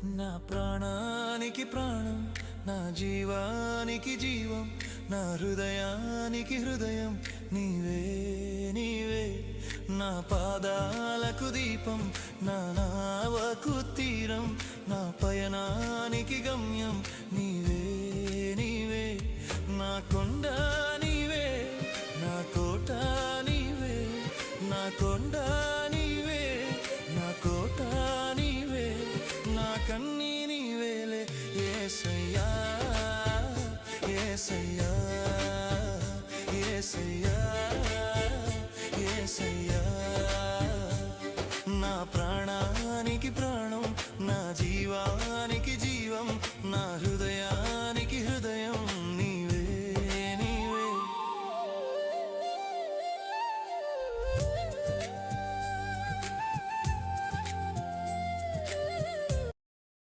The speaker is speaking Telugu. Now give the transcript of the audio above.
నా ప్రాణానికి ప్రాణం, నా జీవానికి జీవం, నా హృదయానికి హృదయం నీవే నీవే. నా పాదాలకు దీపం, నా నావకు తీరం, నా పయనానికి గమ్యం నీవే నీవే. నా కొండ నీవే, నా కోట నీవే, నా కొండ నీవే, నా కోట నీవే, నా కన్నీ నీవేలే యేసయ్యా యేసయ్యా.